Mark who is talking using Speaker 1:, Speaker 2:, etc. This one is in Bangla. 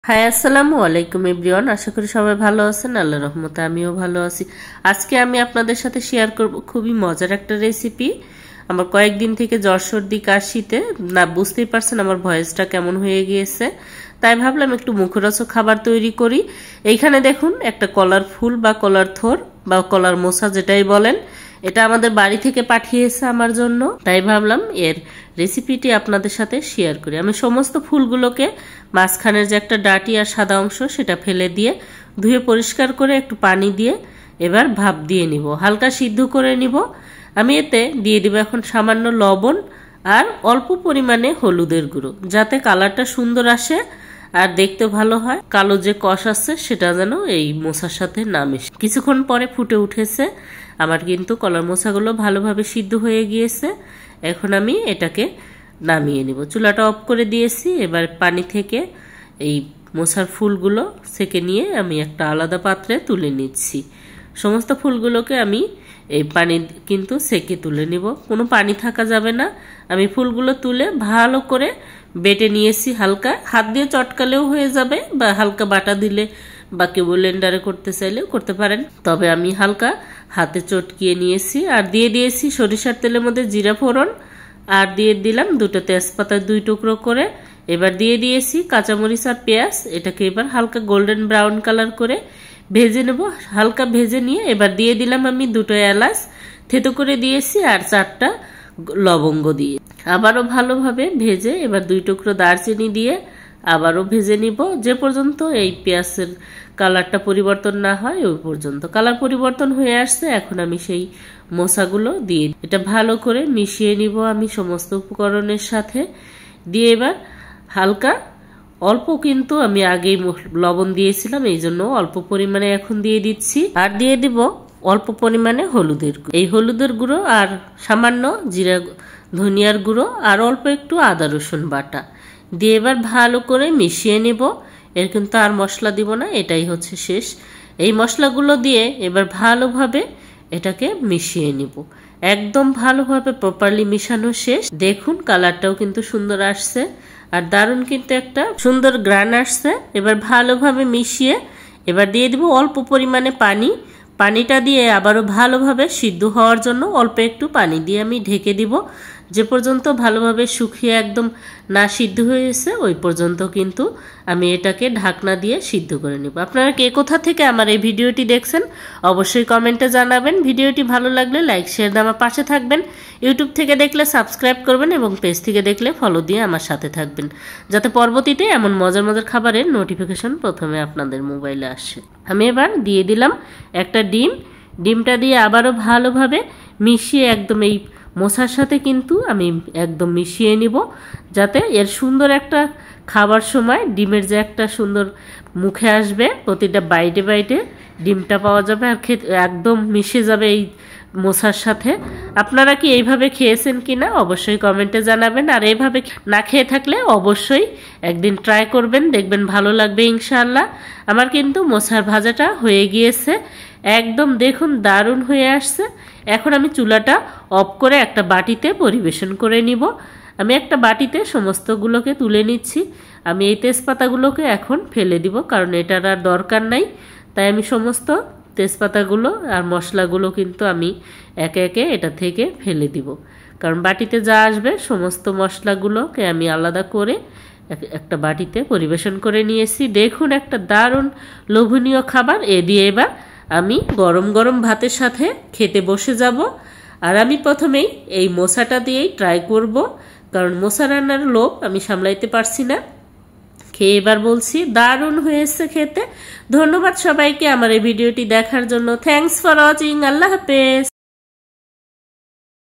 Speaker 1: হাই আসসালামু আলাইকুম এভরিওয়ান, আশা করি সবাই ভালো আছেন। আল্লাহর রহমতে আমিও ভালো আছি। আজকে আমি আপনাদের সাথে শেয়ার করব খুবই মজার একটা রেসিপি। আমার কয়েকদিন থেকে জ্বর সর্দি কাশিতে না বুঝতেই পারছেন আমার ভয়েসটা কেমন হয়ে গিয়েছে, তাই ভাবলাম একটু মুখরোচক খাবার তৈরি করি। এইখানে দেখুন একটা কলার ফুল বা কলার থোর বা কলার মোচা যেটাই বলেন, এটা আমাদের বাড়ি থেকে পাঠিয়েছে আমার জন্য, তাই ভাবলাম এর রেসিপিটি আপনাদের সাথে শেয়ার করি। আমি সমস্ত ফুলগুলোকে মাঝখানের যে একটা ডাঁটি আর সাদা অংশ সেটা ফেলে দিয়ে ধুয়ে পরিষ্কার করে একটু পানি দিয়ে এবার ভাপ দিয়ে নিব, হালকা সিদ্ধ করে নিব। আমি এতে দিয়ে দিব এখন সামান্য লবণ আর অল্প পরিমাণে হলুদের গুঁড়ো, যাতে কালারটা সুন্দর আসে আর দেখতে ভালো হয়। কালো যে কষ আছে সেটা যেন এই মোচার সাথে না মিশে। কিছুক্ষণ পরে ফুটে উঠেছে আমার, কিন্তু কলার মোচাগুলো ভালোভাবে সিদ্ধ হয়ে গিয়েছে। এখন আমি এটাকে নামিয়ে নিব, চুলাটা অফ করে দিয়েছি। এবার পানি থেকে এই মোচার ফুলগুলো সেকে নিয়ে আমি একটা আলাদা পাত্রে তুলে নিচ্ছি। সমস্ত ফুলগুলোকে আমি এই পানি কিন্তু সেকে তুলে নিব, কোনো পানি থাকা যাবে না। আমি ফুলগুলো তুলে ভালো করে বেটে নিয়েছি, হালকা হাত দিয়ে চটকালেও হয়ে যাবে বা হালকা বাটা দিলে বা কেউ ব্লেন্ডারে করতে চাইলেও করতে পারেন, তবে আমি হালকা হাতে চটকিয়ে নিয়েছি। আর দিয়ে দিয়েছি সরিষার তেলের মধ্যে জিরা ফোড়ন, আর দিয়ে দিলাম দুটো তেজপাতা 2 টুকরো করে। এবার দিয়ে দিয়েছি কাঁচামরিচ আর পেঁয়াজ, এটাকে এবার হালকা গোল্ডেন ব্রাউন কালার করে ভেজে নেব। হালকা ভেজে নিয়ে এবার দিয়ে দিলাম আমি 2টো এলাচ থেতো করে দিয়েছি আর 4টা লবঙ্গ দিয়ে আবারও ভালোভাবে ভেজে এবার 2 টুকরো দারচিনি দিয়ে আবারও ভেজে নিব, যে পর্যন্ত এই পেঁয়াজের কালারটা পরিবর্তন না হয় ওই পর্যন্ত। কালার পরিবর্তন হয়ে আসছে, এখন আমি সেই মোচাগুলো দিয়ে এটা ভালো করে মিশিয়ে নিব আমি সমস্ত উপকরণের সাথে। দিয়ে এবার হালকা অল্প, কিন্তু আমি আগেই লবণ দিয়েছিলাম এই জন্য অল্প পরিমাণে এখন দিয়ে দিচ্ছি। আর দিয়ে দিব অল্প পরিমাণে হলুদের গুঁড়ো, এই হলুদের গুঁড়ো আর সামান্য জিরা ধনিয়ার গুঁড়ো আর অল্প একটু আদা রসুন বাটা দিয়ে এবার ভালো করে মিশিয়ে নেব। এর কিন্তু আর মশলা দিব না, এটাই হচ্ছে শেষ। এই মশলাগুলো দিয়ে এবার ভালোভাবে এটাকে মিশিয়ে নিব, একদম ভালোভাবে প্রপারলি মিশানো শেষ। দেখুন কালারটাও কিন্তু সুন্দর আসছে আর দারুণ কিন্তু একটা সুন্দর গ্রান আসছে। এবার ভালোভাবে মিশিয়ে এবার দিয়ে দিব অল্প পরিমাণে পানি। পানিটা দিয়ে আবারও ভালোভাবে সিদ্ধ হওয়ার জন্য অল্প একটু পানি দিয়ে আমি ঢেকে দিব, যে পর্যন্ত ভালোভাবে শুকিয়ে একদম না সিদ্ধ হয়েছে ওই পর্যন্ত কিন্তু আমি এটাকে ঢাকনা দিয়ে সিদ্ধ করে নেব। আপনারা কে কোথা থেকে আমার এই ভিডিওটি দেখছেন অবশ্যই কমেন্টে জানাবেন। ভিডিওটি ভালো লাগলে লাইক শেয়ার দিয়ে আমার পাশে থাকবেন। ইউটিউব থেকে দেখলে সাবস্ক্রাইব করবেন এবং পেজ থেকে দেখলে ফলো দিয়ে আমার সাথে থাকবেন, যাতে পরবর্তীতে এমন মজার মজার খাবারের নোটিফিকেশন প্রথমে আপনাদের মোবাইলে আসে। আমি এবার দিয়ে দিলাম একটা ডিম। ডিমটা দিয়ে আবারও ভালোভাবে মিশিয়ে একদম এই মোচার সাথে কিন্তু আমি একদম মিশিয়ে নিব, যাতে এর সুন্দর একটা খাবার সময় ডিমের যে একটা সুন্দর মুখে আসবে, প্রতিটা বাইটে বাইটে ডিমটা পাওয়া যাবে আর খেতে একদম মিশে যাবে এই মোচার সাথে। আপনারা কি এইভাবে খেয়েছেন কিনা অবশ্যই কমেন্টে জানাবেন, আর এইভাবে না খেয়ে থাকলে অবশ্যই একদিন ট্রাই করবেন, দেখবেন ভালো লাগবে ইনশাআল্লাহ। আমার কিন্তু মোচার ভাজাটা হয়ে গিয়েছে, একদম দেখুন দারুণ হয়ে আসছে। এখন আমি চুলাটা অফ করে একটা বাটিতে পরিবেশন করে নিব। আমি একটা বাটিতে সমস্তগুলোকে তুলে নিচ্ছি। আমি এই তেজপাতাগুলোকে এখন ফেলে দিব, কারণ এটার আর দরকার নাই, তাই আমি সমস্ত তেজপাতাগুলো আর মশলাগুলো কিন্তু আমি একে একে এটা থেকে ফেলে দিব, কারণ বাটিতে যা আসবে সমস্ত মশলাগুলোকে আমি আলাদা করে একটা বাটিতে পরিবেশন করে নিয়েছি। দেখুন একটা দারুণ লোভনীয় খাবার। এ দিয়ে এবার আমি গরম গরম ভাতের সাথে খেতে বসে যাব। আর আমি প্রথমেই এই মোচাটা দিয়েই ট্রাই করব, কারণ মোচা রান্নার লোভ আমি সামলাইতে পারছি না। খেয়ে এবার বলছি দারুণ হয়েছে খেতে। ধন্যবাদ সবাইকে আমার এই ভিডিওটি দেখার জন্য। Thanks for watching. আল্লাহ হাফেজ।